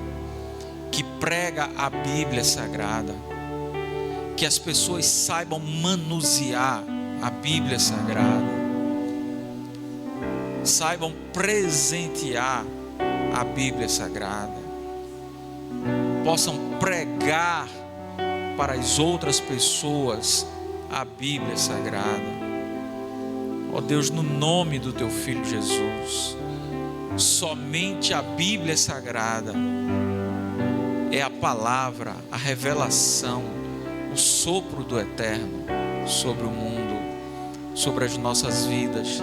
que prega a Bíblia Sagrada, que as pessoas saibam manusear a Bíblia Sagrada, saibam presentear a Bíblia Sagrada, possam pregar para as outras pessoas a Bíblia Sagrada. Ó Deus, no nome do teu Filho Jesus, somente a Bíblia Sagrada é a palavra, a revelação o sopro do eterno sobre o mundo, sobre as nossas vidas,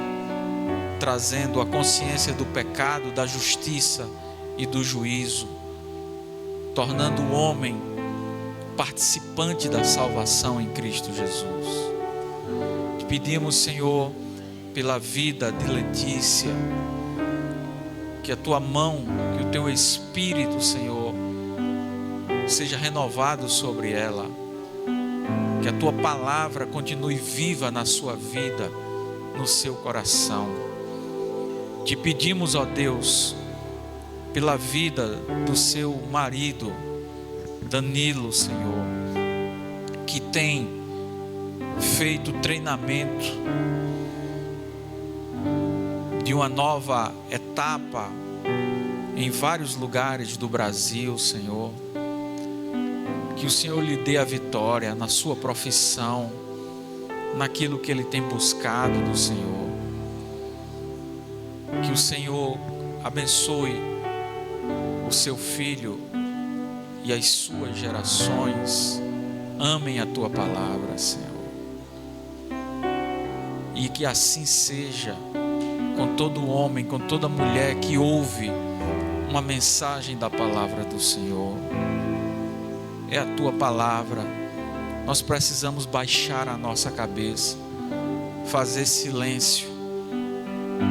trazendo a consciência do pecado, da justiça e do juízo, tornando o homem participante da salvação em Cristo Jesus. Te pedimos, Senhor, pela vida de Letícia, que a tua mão, que o teu Espírito, Senhor, seja renovado sobre ela, que a tua palavra continue viva na sua vida, no seu coração. Te pedimos, ó Deus, pela vida do seu marido, Danilo, Senhor, que tem feito treinamento de uma nova etapa em vários lugares do Brasil, Senhor. Que o Senhor lhe dê a vitória na sua profissão, naquilo que ele tem buscado do Senhor. Que o Senhor abençoe o seu filho e as suas gerações amem a tua palavra, Senhor. E que assim seja com todo homem, com toda mulher que ouve uma mensagem da palavra do Senhor. É a tua palavra. Nós precisamos baixar a nossa cabeça, fazer silêncio,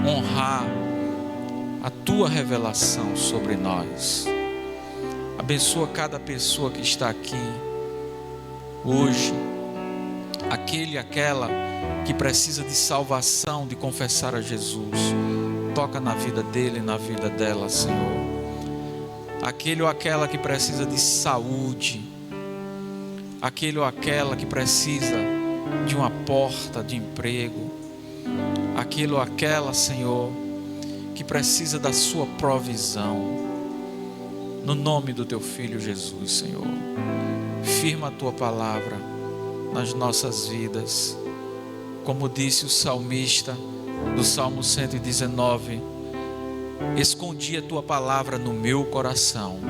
honrar a tua revelação sobre nós. Abençoa cada pessoa que está aqui hoje, aquele e aquela que precisa de salvação, de confessar a Jesus. Toca na vida dele e na vida dela, Senhor. Aquele ou aquela que precisa de saúde, aquele ou aquela que precisa de uma porta de emprego, aquele ou aquela, Senhor, que precisa da sua provisão, no nome do teu Filho Jesus, Senhor. Firma a tua palavra nas nossas vidas, como disse o salmista do Salmo 119: escondi a tua palavra no meu coração,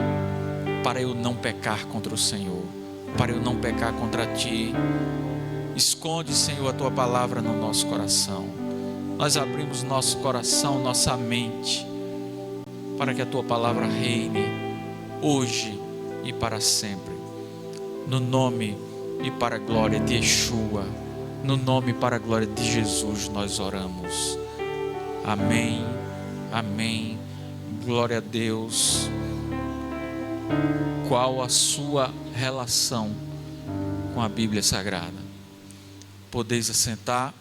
para eu não pecar contra o Senhor, para eu não pecar contra ti. Esconde, Senhor, a tua palavra no nosso coração. Nós abrimos nosso coração, nossa mente, para que a tua palavra reine hoje e para sempre. No nome e para a glória de Yeshua, no nome e para a glória de Jesus nós oramos. Amém, amém. Glória a Deus. Qual a sua relação com a Bíblia Sagrada? Podeis assentar.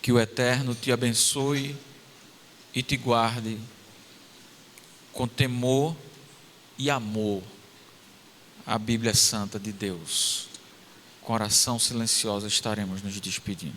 Que o Eterno te abençoe e te guarde com temor e amor à Bíblia Santa de Deus. Com oração silenciosa estaremos nos despedindo.